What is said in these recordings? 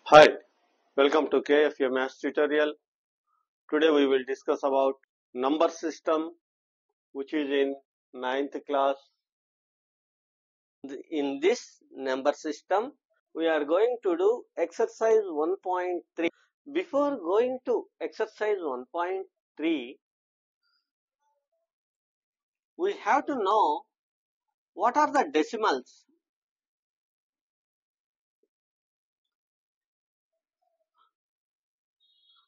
Hi, welcome to KFA Maths tutorial. Today we will discuss about number system which is in 9th class. In this number system, we are going to do exercise 1.3. Before going to exercise 1.3, we have to know what are the decimals.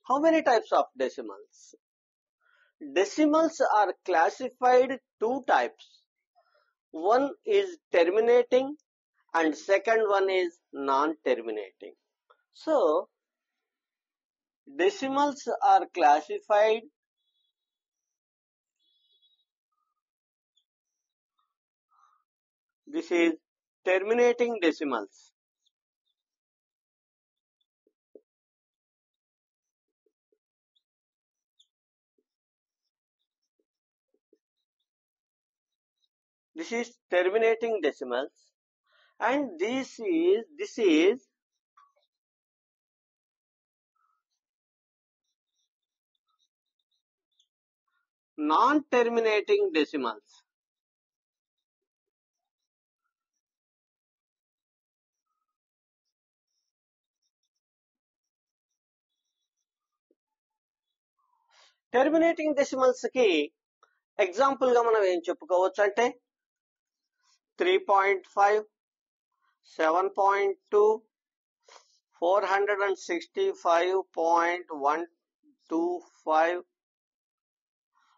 How many types of decimals? Decimals are classified two types. One is terminating and second one is non-terminating. So, decimals are classified this is terminating decimals. This is terminating decimals and this is non-terminating decimals. Terminating decimals ki example ga manam em cheppukovachu ante 3.5, 7.2, 465.125.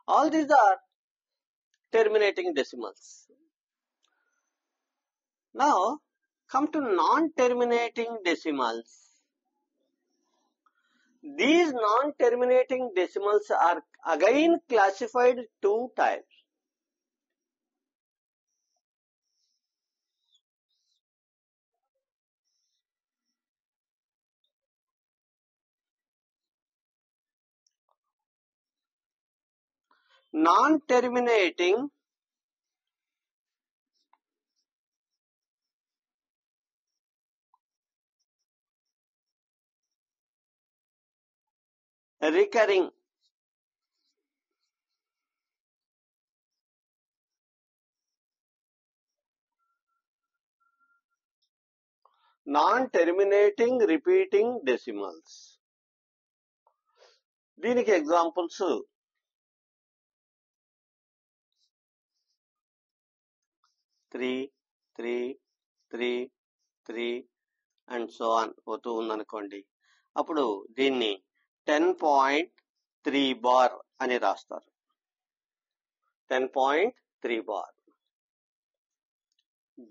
All these are terminating decimals. Now, come to non-terminating decimals. These non-terminating decimals are again classified two types. Non-terminating recurring. Non-terminating repeating decimals. దీనికి examples 3, 3, 3, 3 and so on పోతూ ఉందనుకోండి. అప్పుడు దీన్ని 10.3 bar అని రాస్తారు. 10.3 bar,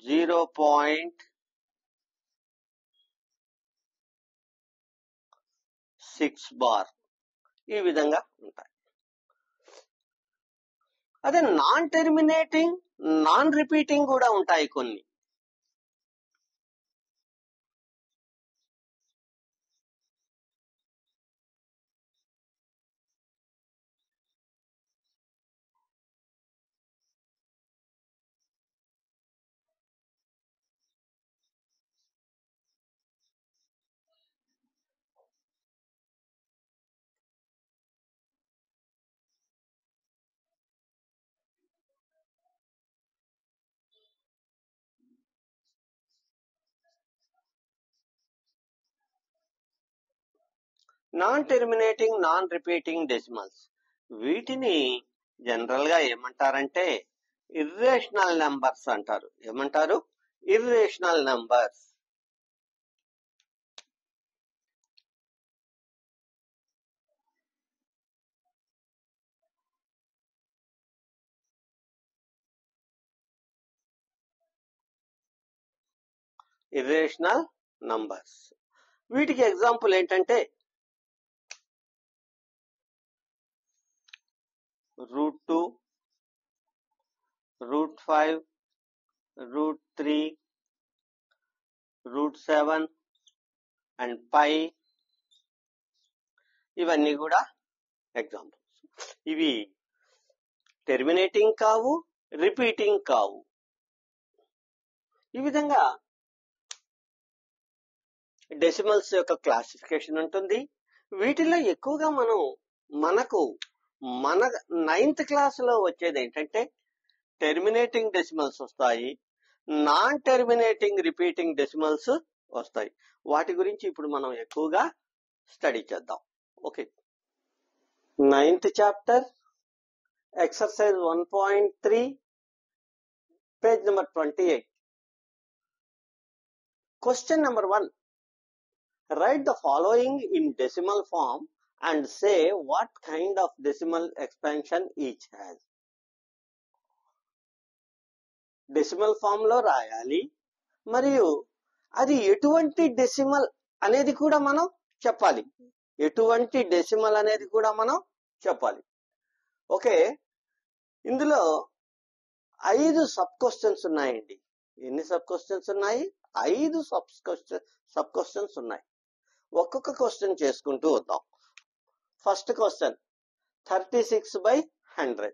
0.6 bar ఈ విధంగా ఉంటాయి. అదే నాన్ టెర్మినేటింగ్, నాన్ రిపీటింగ్ కూడా ఉంటాయి కొన్ని. Non terminating, non repeating decimals, వీటిని జనరల్ గా ఏమంటారంటే ఇర్రేషనల్ నంబర్స్ అంటారు. ఏమంటారు? Irrational numbers. Irrational numbers. వీటికి ఎగ్జాంపుల్ ఏంటంటే √2, √5, √3, √7 అండ్ పై, ఇవన్నీ కూడా ఎగ్జాంపుల్స్. ఇవి టెర్మినేటింగ్ కావు, రిపీటింగ్ కావు. ఈ విధంగా డెసిమల్స్ యొక్క క్లాసిఫికేషన్ ఉంటుంది. వీటిలో ఎక్కువగా మనకు మన 9th క్లాస్ లో వచ్చేది ఏంటంటే టెర్మినేటింగ్ డెసిమల్స్ వస్తాయి, నాన్ టెర్మినేటింగ్ రిపీటింగ్ డెసిమల్స్ వస్తాయి. వాటి గురించి ఇప్పుడు మనం ఎక్కువగా స్టడీ చేద్దాం. Okay, 9th chapter exercise 1.3 page number 28. Question number 1. Write the following in decimal form and say what kind of decimal expansion each has. Decimal form లో రాయాలి, మరియు అది ఎటువంటి డెసిమల్ అనేది కూడా మనం చెప్పాలి. ఓకే, ఇందులో 5 సబ్ క్వశ్చన్స్ ఉన్నాయండి. ఎన్ని సబ్ క్వశ్చన్స్ ఉన్నాయి? 5 సబ్ క్వశ్చన్స్ ఉన్నాయి. ఒక్కొక్క క్వశ్చన్ చేసుకుంటూ వద్దాం. First question 36/100.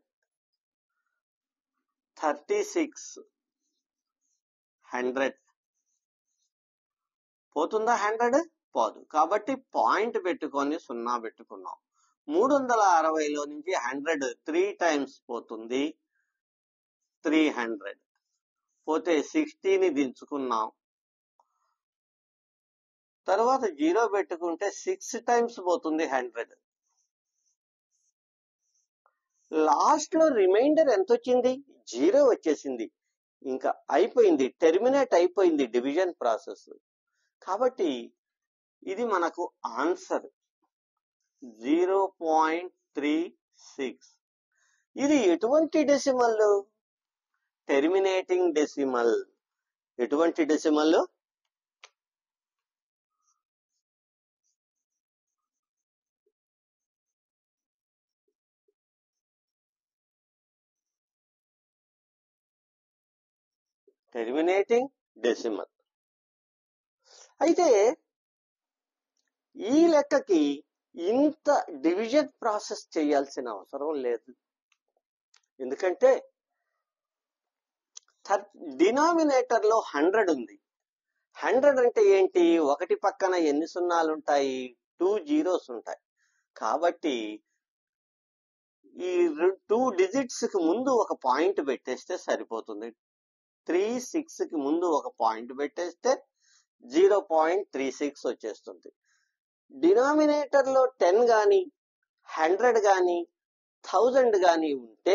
36/100 పోతుందా? 100 పోదు. కాబట్టి పాయింట్ పెట్టుకొని 0 పెట్టుకున్నాం. 360లో నుంచి 100 3 టైమ్స్ పోతుంది, 300 పోతే 60ని దించుకున్నాం. తర్వాత 0 పెట్టుకుంటే 6 టైమ్స్ పోతుంది 100. లాస్ట్ లో రిమైండర్ ఎంత వచ్చింది? 0 వచ్చేసింది. ఇంకా అయిపోయింది, టెర్మినేట్ అయిపోయింది డివిజన్ ప్రాసెస్. కాబట్టి ఇది మనకు ఆన్సర్ 0.36. ఇది ఎటువంటి డెసిమల్? Terminating decimal. ఎటువంటి డెసిమల్? Terminating decimal. అయితే ఈ లెక్కకి ఇంత డివిజన్ ప్రాసెస్ చేయాల్సిన అవసరం లేదు. ఎందుకంటే డినామినేటర్ లో 100 ఉంది. 100 అంటే ఏంటి? ఒకటి పక్కన ఎన్ని సున్నాలు ఉంటాయి? 2 జీరోస్ ఉంటాయి. కాబట్టి ఈ 2 డిజిట్స్ కి ముందు ఒక పాయింట్ పెట్టేస్తే సరిపోతుంది. 36 కి ముందు ఒక పాయింట్ పెట్టేస్తే 0.36 వచ్చేస్తుంది. డినామినేటర్ లో 10 గాని 100 గాని 1000 గాని ఉంటే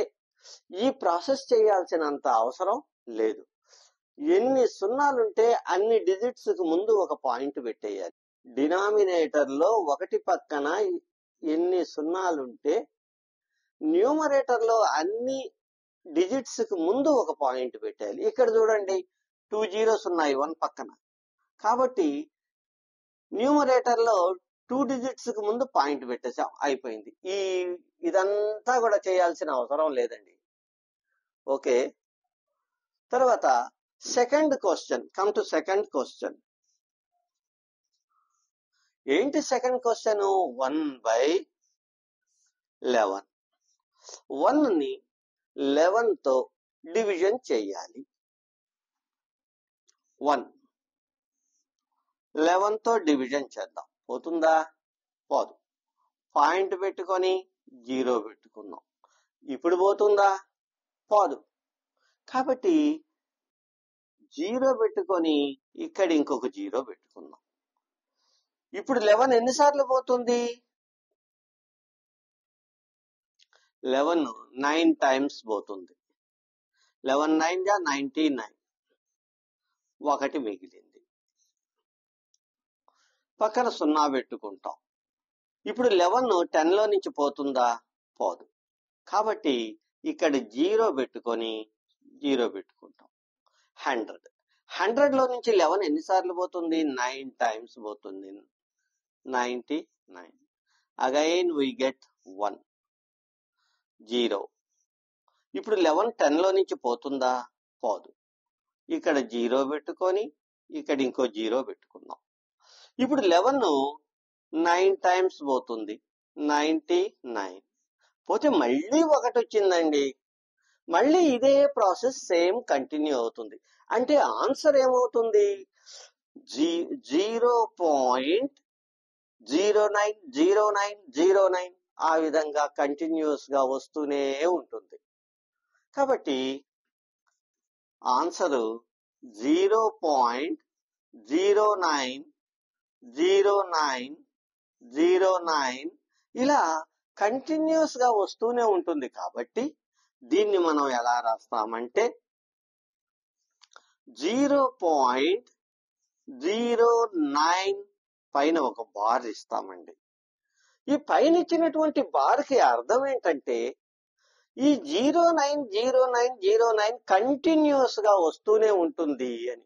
ఈ ప్రాసెస్ చేయాల్సినంత అవసరం లేదు. ఎన్ని సున్నాలుంటే అన్ని డిజిట్స్ కు ముందు ఒక పాయింట్ పెట్టేయాలి. డినామినేటర్ లో ఒకటి పక్కన ఎన్ని సున్నాలుంటే న్యూమరేటర్ లో అన్ని డిజిట్స్ కు ముందు ఒక పాయింట్ పెట్టాలి. ఇక్కడ చూడండి 2 జీరోస్ ఉన్నాయి 1 పక్కన. కాబట్టి న్యూమరేటర్ లో 2 డిజిట్స్ కు ముందు పాయింట్ పెట్టేసాం, అయిపోయింది. ఇదంతా కూడా చేయాల్సిన అవసరం లేదండి. ఓకే, తర్వాత second question. Come to second question. ఏంటి సెకండ్ క్వశ్చన్? 1/11. 1 ని 11 తో డివిజన్ చేయాలి. 1 11 తో డివిజన్ చేద్దాం. పోతుందా? పోదు. పాయింట్ పెట్టుకొని 0 పెట్టుకుందాం. ఇప్పుడు పోతుందా? పోదు. కాబట్టి 0 పెట్టుకొని ఇక్కడ ఇంకొక 0 పెట్టుకుందాం. ఇప్పుడు 11 ఎన్నిసార్లు పోతుంది? 11 9 టైమ్స్ పోతుంది. 11 9 గా 99. ఒకటి మిగిలింది. పక్కన 0 పెట్టుకుంటాం. ఇప్పుడు 11 10 లో నుంచి పోతుందా? పోదు. కాబట్టి ఇక్కడ 0 పెట్టుకొని 0 పెట్టుకుంటాం. 100 లో నుంచి 11 ఎన్నిసార్లు పోతుంది? 9 టైమ్స్ పోతుంది. 99. Again we get 1 0. ఇప్పుడు 11 10 లో నుంచి పోతుందా? పోదు. ఇక్కడ 0 పెట్టుకొని ఇక్కడ ఇంకో 0 పెట్టుకుందాం. ఇప్పుడు 11 9 టైమ్స్ పోతుంది. 99. పోతే మళ్ళీ 1 వచ్చిందండి. మళ్ళీ ఇదే ప్రాసెస్ సేమ్ కంటిన్యూ అవుతుంది. అంటే ఆన్సర్ ఏమవుతుంది? 0.090909 ఆ విధంగా కంటిన్యూస్ గా వస్తూనే ఉంటుంది. కాబట్టి ఆన్సరు 0.090909 ఇలా కంటిన్యూస్ గా వస్తూనే ఉంటుంది. కాబట్టి దీన్ని మనం ఎలా రాస్తామంటే 0.09 పైన ఒక బార్ ఇస్తామండి. ఈ పైన ఇచ్చినటువంటి బార్ కి అర్థం ఏంటంటే ఈ 090909 కంటిన్యూస్ గా వస్తూనే ఉంటుంది అని.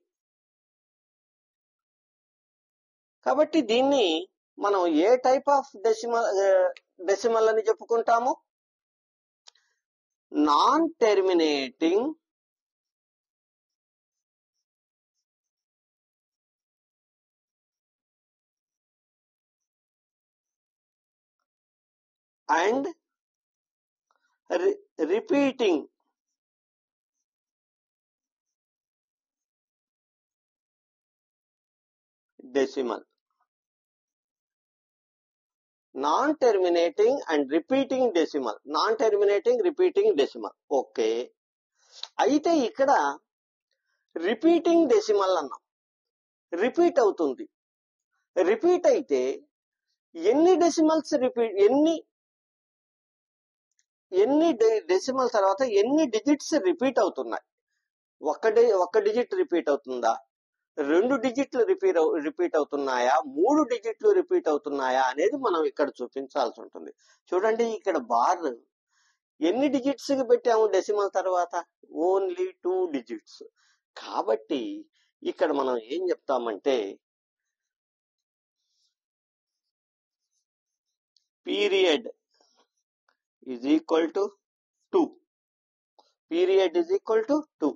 కాబట్టి దీన్ని మనం ఏ టైప్ ఆఫ్ డెసిమల్ అని చెప్పుకుంటాము? Non terminating and repeating decimal. Non terminating and repeating decimal. Non terminating repeating decimal. Okay, అయితే ఇక్కడ రిపీటింగ్ డెసిమల్ అన్నాం. రిపీట్ అవుతుంది. రిపీట్ అయితే ఎన్ని డెసిమల్స్ రిపీట్, ఎన్ని డెసిమల్ తర్వాత ఎన్ని డిజిట్స్ రిపీట్ అవుతున్నాయి? ఒక్క డిజిట్ రిపీట్ అవుతుందా? 2 డిజిట్లు రిపీట్ అవుతున్నాయా? 3 డిజిట్లు రిపీట్ అవుతున్నాయా అనేది మనం ఇక్కడ చూపించాల్సి ఉంటుంది. చూడండి, ఇక్కడ బార్ ఎన్ని డిజిట్స్ కి పెట్టాము డెసిమల్ తర్వాత? Only 2 digits. కాబట్టి ఇక్కడ మనం ఏం చెప్తామంటే period is equal to 2. Period is equal to 2.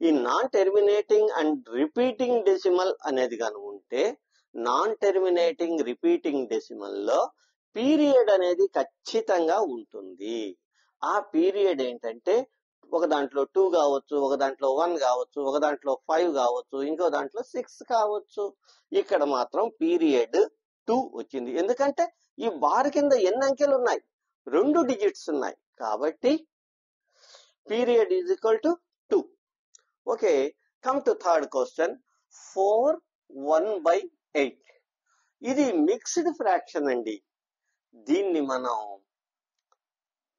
ఈ non terminating and repeating decimal అనేది కనుక ఉంటే నాన్ టెర్మినేటింగ్ రిపీటింగ్ డెసిమల్ లో పీరియడ్ అనేది ఖచ్చితంగా ఉంటుంది. ఆ పీరియడ్ ఏంటంటే ఒక దాంట్లో 2 కావచ్చు, ఒక దాంట్లో 1 కావచ్చు, ఒక దాంట్లో 5 కావచ్చు, ఇంకో దాంట్లో 6 కావచ్చు. ఇక్కడ మాత్రం పీరియడ్ 2 వచ్చింది. ఎందుకంటే ఈ బార్ కింద ఎన్ని అంకెలు ఉన్నాయి? 2 డిజిట్స్ ఉన్నాయి. కాబట్టి period is equal to 2. Okay, come to third question. 4 1/8. ఇది మిక్స్డ్ ఫ్రాక్షన్ అండి. దీన్ని మనం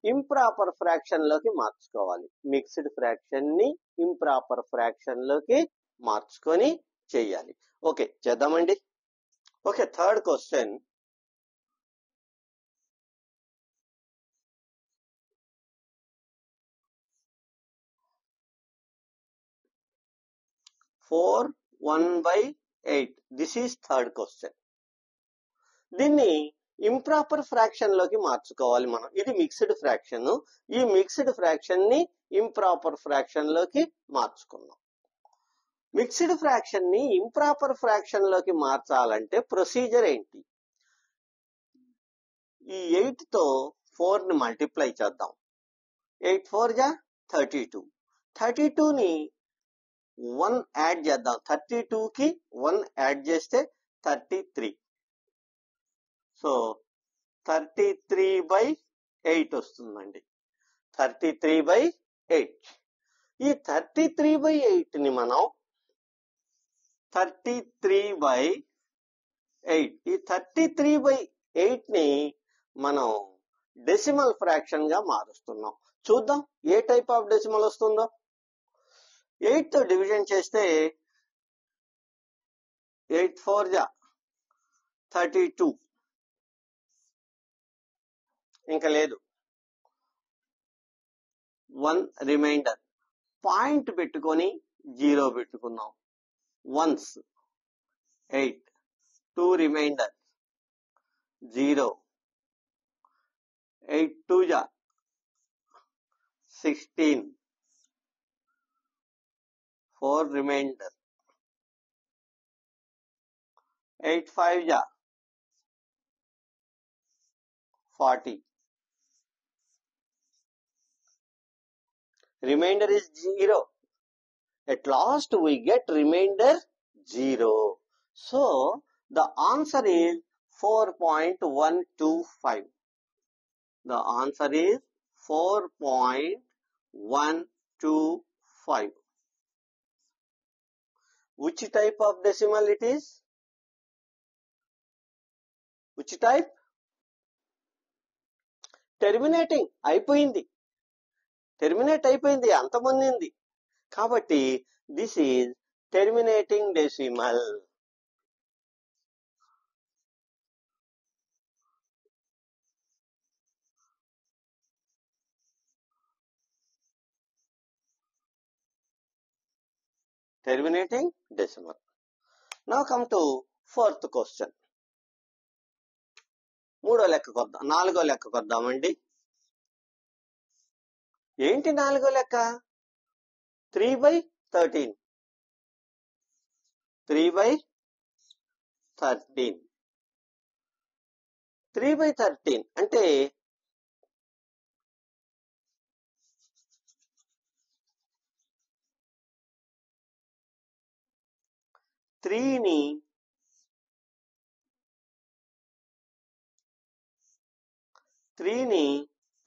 ఇంప్రాపర్ ఫ్రాక్షన్ లోకి మార్చుకోవాలి. మిక్స్డ్ ఫ్రాక్షన్ ని ఇంప్రాపర్ ఫ్రాక్షన్ లోకి మార్చుకొని చేయాలి. ఓకే, చేద్దామండి. Okay, third question. Four 1/8. This is third question. దీన్ని ఇంప్రాపర్ ఫ్రాక్షన్ లోకి మార్చుకోవాలి మనం. ఇది మిక్స్డ్ ఫ్రాక్షన్. ఈ మిక్స్డ్ ఫ్రాక్షన్ ని ఇంప్రాపర్ ఫ్రాక్షన్ లోకి మార్చుకున్నాం. మిక్స్డ్ ఫ్రాక్షన్ ని ఇంప్రాపర్ ఫ్రాక్షన్ లోకి మార్చాలంటే ప్రొసీజర్ ఏంటి? ఈ 8 తో 4 ని మల్టిప్లై చేద్దాం. 8 4 జా 32. 32 ని 1 యాడ్ చేద్దాం. 32 కి 1 యాడ్ చేస్తే 33. సో 33/8 వస్తుందండి. 33/8. ఈ 33/8 ని మనం 33/8 ఈ 33/8 ని మనం డెసిమల్ ఫ్రాక్షన్ గా మారుస్తున్నాం. చూద్దాం ఏ టైప్ ఆఫ్ డెసిమల్ వస్తుందో. 8 తో డివిజన్ చేస్తే 8 4 జా 32. ఇంకా లేదు, 1 రిమైండర్. పాయింట్ పెట్టుకొని 0 పెట్టుకుందాం. 1s 8, 2 రిమైండర్ 0, 8 2 జా 16, 4 రిమైండర్, 8 5 జా 40. Remainder is 0. At last we get remainder 0. So the answer is 4.125. The answer is 4.125. Which type of decimal it is? Which type? Terminating అయిపోయింది, టెర్మినేట్ అయిపోయింది, అంతమందింది. కాబట్టి this is terminating decimal. Terminating decimal. Now come to fourth question. నాలుగో లెక్కకు వద్దామండి. ఏంటి నాలుగో లెక్క? 3/13. 3/13. 3/13 అంటే 3ని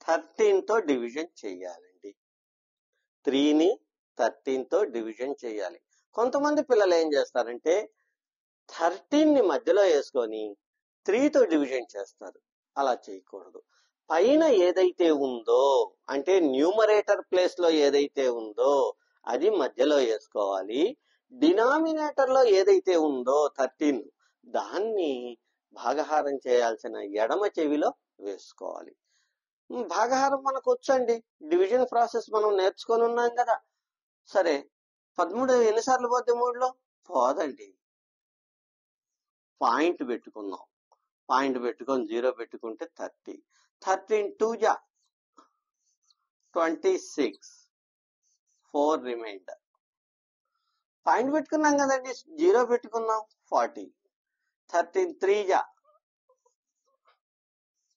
13తో division చేయాలండి. 3ని 13తో డివిజన్ చేయాలి. కొంతమంది పిల్లలు ఏం చేస్తారంటే 13ని మధ్యలో వేసుకొని 3తో డివిజన్ చేస్తారు. అలా చేయకూడదు. పైన ఏదైతే ఉందో అంటే న్యూమరేటర్ ప్లేస్ లో ఏదైతే ఉందో అది మధ్యలో వేసుకోవాలి. డినామినేటర్ లో ఏదైతే ఉందో 13 దాన్ని భాగహారం చేయాల్సిన ఎడమ చెవిలో వేసుకోవాలి. భాగహారం మనకు వచ్చండి, డివిజన్ ప్రాసెస్ మనం నేర్చుకొని ఉన్నాం కదా. సరే 13 ఎన్నిసార్లు పోద్ది? 3లో పోదండి. పాయింట్ పెట్టుకుందాం. పాయింట్ పెట్టుకొని 0 పెట్టుకుంటే 30. 13 2 26, 4 రిమైండర్. పాయింట్ పెట్టుకున్నాం కదండి, 0 పెట్టుకుందాం 40. 13 3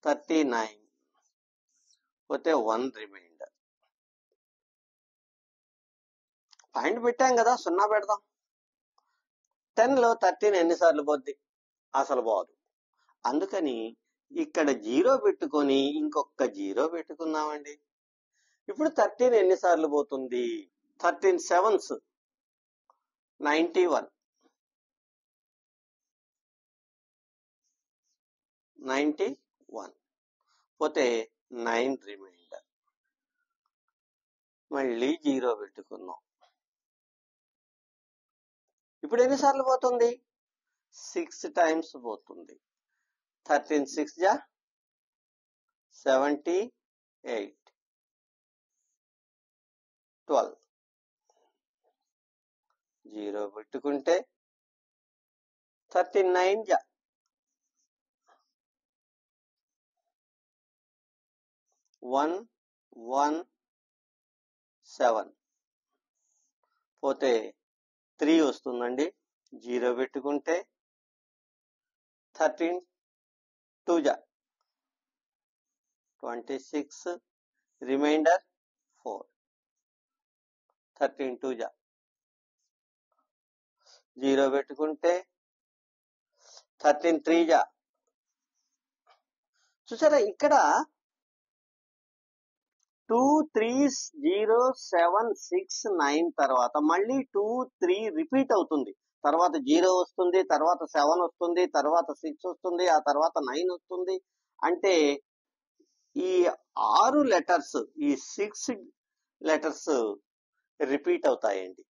39 పోతే 1 రిమైండర్. పాయింట్ పెట్టాం కదా, 0 పెడదాం. 10లో 13 ఎన్నిసార్లు పోద్ది? అసలు పోదు. అందుకని ఇక్కడ 0 పెట్టుకొని ఇంకొక 0 పెట్టుకుందామండి. ఇప్పుడు 13 ఎన్నిసార్లు పోతుంది? 13 7s 91, 91 పోతే 9 రిమైండర్. మళ్ళీ 0 పెట్టుకున్నాం. ఇప్పుడు ఎన్నిసార్లు పోతుంది? 6 టైమ్స్ పోతుంది. 13 6 78, 12 0 పెట్టుకుంటే 39 117 పోతే 3 వస్తుందండి. 0 పెట్టుకుంటే 13 2 26 రిమైండర్ 4. 13 2 0 పెట్టుకుంటే 13 3 చూసారా, ఇక్కడ 2 3s 0 7 6 9 తర్వాత మళ్ళీ 2 3 రిపీట్ అవుతుంది. తర్వాత 0 వస్తుంది, తర్వాత 7 వస్తుంది, తర్వాత 6 వస్తుంది, ఆ తర్వాత 9 వస్తుంది. అంటే ఈ 6 లెటర్స్, ఈ 6 లెటర్స్ రిపీట్ అవుతాయండి.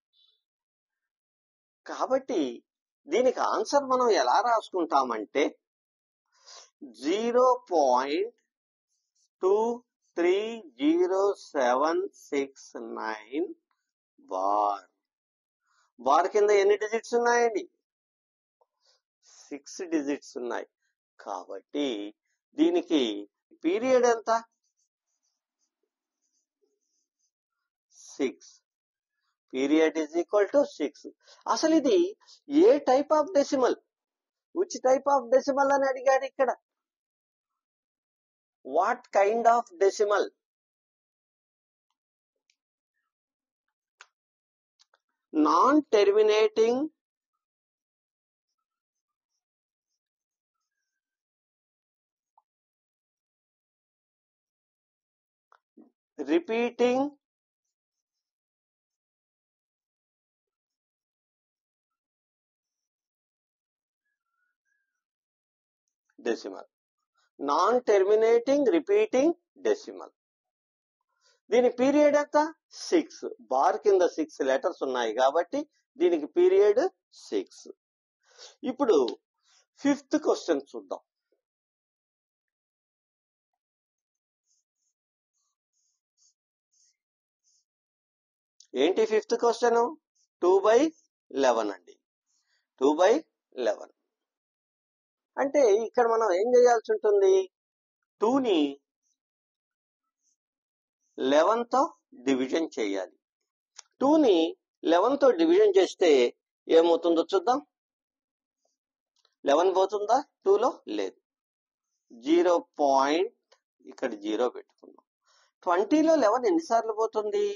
కాబట్టి దీనికి ఆన్సర్ మనం ఎలా రాసుకుంటామంటే 0.23069 బార్. బార్ కింద ఎన్ని డిజిట్స్ ఉన్నాయండి? 6 డిజిట్స్ ఉన్నాయి. కాబట్టి దీనికి పీరియడ్ ఎంత? 6. Period is equal to 6. అసలు ఇది ఏ type of decimal? Which type of decimal అని అడిగాడు ఇక్కడ. What kind of decimal? Non terminating repeating decimal, non terminating repeating decimal. దీని పీరియడ్ ఎంత? 6. బార్ కింద 6 లెటర్స్ ఉన్నాయి కాబట్టి దీనికి పీరియడ్ 6. ఇప్పుడు 5th క్వశ్చన్ చూద్దాం. ఏంటి 5th క్వశ్చన్? 2/11 అండి. 2/11 అంటే ఇక్కడ మనం ఏం చేయాల్సి ఉంటుంది? 2ని 11తో డివిజన్ చేయాలి. 2ని 11తో డివిజన్ చేస్తే ఏమవుతుందో చూద్దాం. 11 పోతుందా 2లో? లేదు. 0 పాయింట్ ఇక్కడ 0 పెట్టుకుందాం. 20లో 11 ఎన్నిసార్లు పోతుంది?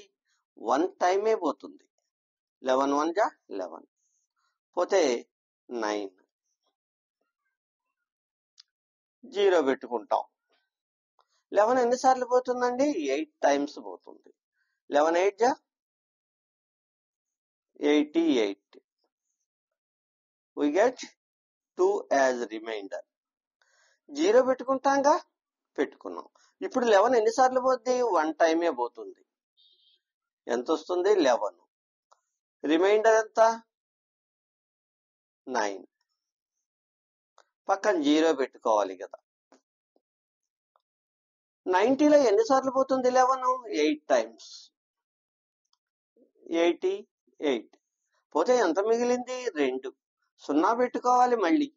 1 టైమే పోతుంది. 11 1 జా 11 పోతే 9. 0 పెట్టుకుంటాం. 11 ఎన్నిసార్లు పోతుందండి? 8 టైమ్స్ పోతుంది. 11 8 జా 88. We get 2 as remainder. 0 పెట్టుకుంటాంగా, పెట్టుకున్నాం. ఇప్పుడు 11 ఎన్నిసార్లు పోద్ది? 1 టైమే పోతుంది. ఎంత వస్తుంది? 11. రిమైండర్ ఎంత? 9. పక్కన 0 పెట్టుకోవాలి కదా. 90లో ఎన్నిసార్లు పోతుంది 11? 8 టైమ్స్. 88 పోతే ఎంత మిగిలింది? 2. 0 పెట్టుకోవాలి మళ్ళీ.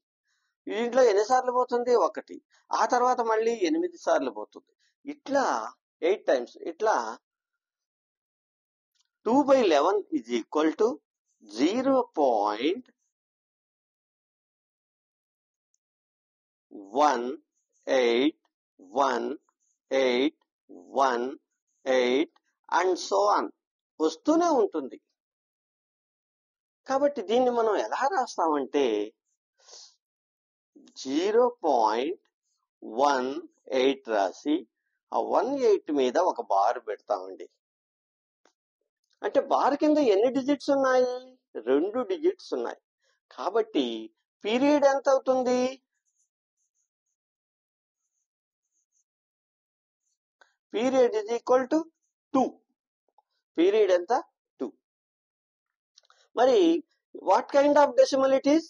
దీంట్లో ఎన్నిసార్లు పోతుంది? 1. ఆ తర్వాత మళ్ళీ 8 సార్లు పోతుంది. ఇట్లా 8 టైమ్స్. ఇట్లా 2/11 is equal to 0.181818 and so on వస్తూనే ఉంటుంది. కాబట్టి దీన్ని మనం ఎలా రాస్తామంటే 0.18 రాసి ఆ 18 మీద ఒక బార్ పెడతామండి. అంటే బార్ కింద ఎన్ని డిజిట్స్ ఉన్నాయి? 2 డిజిట్స్ ఉన్నాయి. కాబట్టి పీరియడ్ ఎంత అవుతుంది? Period is equal to 2. Period ఎంత? 2. మరి what kind of decimal it is?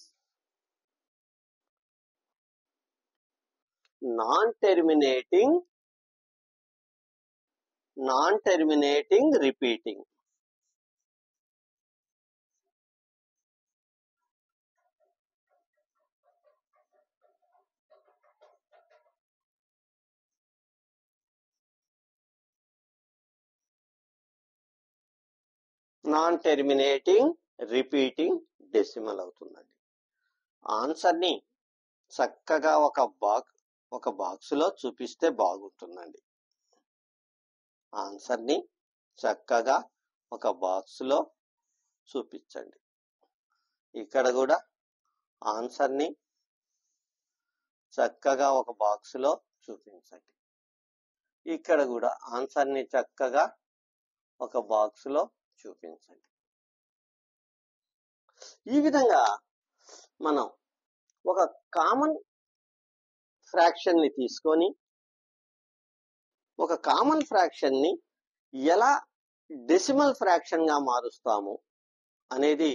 Non terminating repeating. Non terminating repeating decimal అవుతుందండి. ఆన్సర్ని చక్కగా ఒక బాక్స్ లో చూపిస్తే బాగుంటుందండి. ఆన్సర్ని చక్కగా ఒక బాక్స్ లో చూపించండి. ఇక్కడ కూడా ఆన్సర్ని చక్కగా ఒక బాక్స్ లో చూపించండి. ఇక్కడ కూడా ఆన్సర్ని చక్కగా ఒక బాక్స్ లో చూపించండి. ఈ విధంగా మనం ఒక కామన్ ఫ్రాక్షన్ ని తీసుకొని ఒక కామన్ ఫ్రాక్షన్ ని ఎలా డెసిమల్ ఫ్రాక్షన్ గా మారుస్తాము అనేది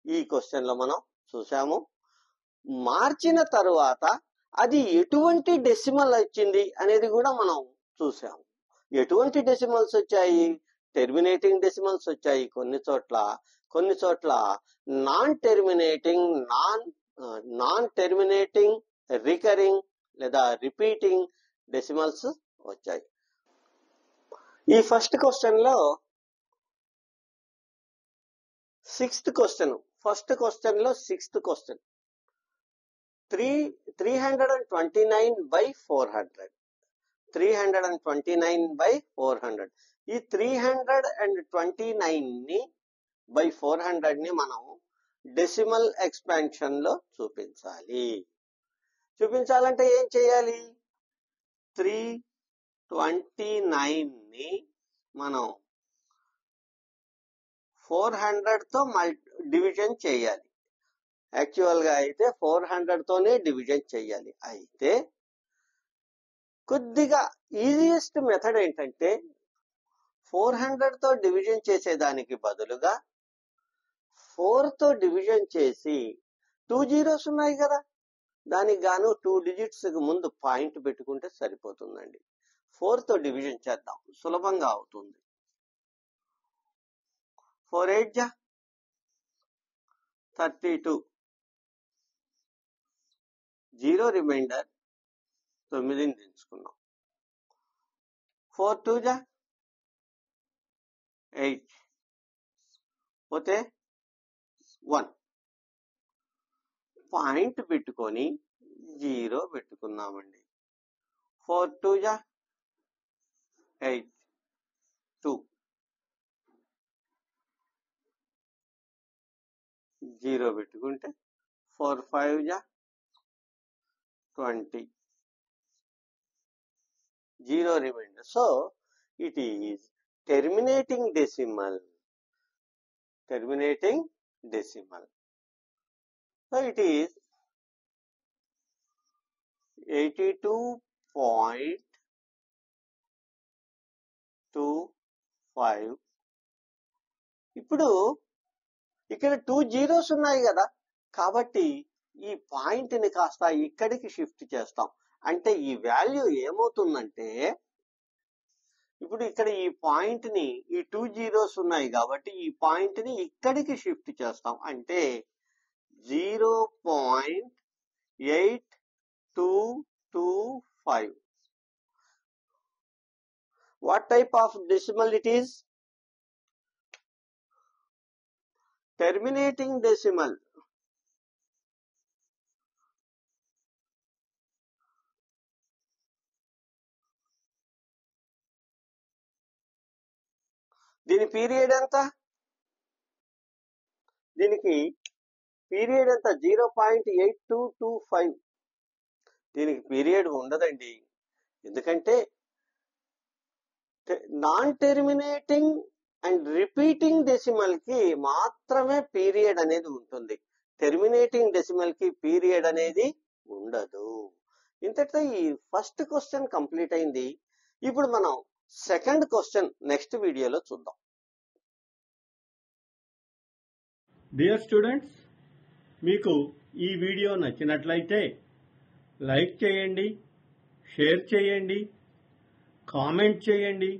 ఈ క్వశ్చన్ లో మనం చూసాము. మార్చిన తరువాత అది ఎటువంటి డెసిమల్ వచ్చింది అనేది కూడా మనం చూసాము. ఎటువంటి డెసిమల్స్ వచ్చాయి? టెర్మినేటింగ్ డెసిమల్స్ వచ్చాయి కొన్ని చోట్ల నాన్ టెర్మినేటింగ్ రికరింగ్ లేదా రిపీటింగ్ డెసిమల్స్ వచ్చాయి. ఈ ఫస్ట్ క్వశ్చన్ లో 6th క్వశ్చన్ 329/400. 329/400. ఈ 329 ని బై 400 ని మనం డెసిమల్ ఎక్స్పాన్షన్ లో చూపించాలంటే ఏం చేయాలి? 329 దాన్ని మనం 400తో డివిజన్ చేయాలి. యాక్చువల్ గా అయితే 400తోనే డివిజన్ చేయాలి. అయితే కొద్దిగా ఈజియెస్ట్ మెథడ్ ఏంటంటే 400తో డివిజన్ చేసేదానికి బదులుగా 4తో డివిజన్ చేసి 2 zeros ఉన్నాయి కదా, దానికి గాను 2 digits ముందు పాయింట్ పెట్టుకుంటే సరిపోతుందండి. 4తో డివిజన్ చేద్దాం, సులభంగా అవుతుంది. 4 8 32, 0 రిమైండర్ 9ని దించుకున్నాం. 4 2 8 పోతే 1 పాయింట్ పెట్టుకొని 0 పెట్టుకున్నామండి. 4 2 8 2 0 పెట్టుకుంటే 4 5 20, 0 remainder. So it is terminating decimal. So it is 82.25. ఇప్పుడు ఇక్కడ 2 zeros ఉన్నాయి కదా, కాబట్టి ఈ పాయింట్ ని కాస్త ఇక్కడికి షిఫ్ట్ చేస్తాం. అంటే ఈ వాల్యూ ఏమవుతుందంటే, ఇప్పుడు ఇక్కడ ఈ పాయింట్ ని, ఈ 2 zeros ఉన్నాయి కాబట్టి ఈ పాయింట్ ని ఇక్కడికి షిఫ్ట్ చేస్తాం. అంటే 0.8225. What type of decimal it is? Terminating decimal. దీని పీరియడ్ ఎంత? దీనికి పీరియడ్ ఎంత? 0.8225. దీనికి పీరియడ్ ఉండదండి. ఎందుకంటే non terminating and repeating decimal కి మాత్రమే పీరియడ్ అనేది ఉంటుంది. టెర్మినేటింగ్ డెసిమల్ కి పీరియడ్ అనేది ఉండదు. ఇంతటితో ఈ ఫస్ట్ క్వశ్చన్ కంప్లీట్ అయింది. ఇప్పుడు మనం సెకండ్ క్వశ్చన్ నెక్స్ట్ వీడియోలో చూద్దాం. డియర్ స్టూడెంట్స్, మీకు ఈ వీడియో నచ్చినట్లయితే లైక్ చేయండి, షేర్ చేయండి, కామెంట్ చేయండి.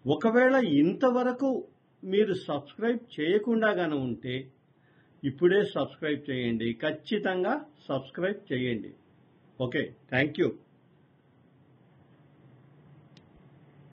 ఒకవేళ ఇంతవరకు మీరు సబ్స్క్రైబ్ చేయకుండా గాని ఉంటే ఇప్పుడే సబ్స్క్రైబ్ చేయండి. ఖచ్చితంగా సబ్స్క్రైబ్ చేయండి. Okay, thank you.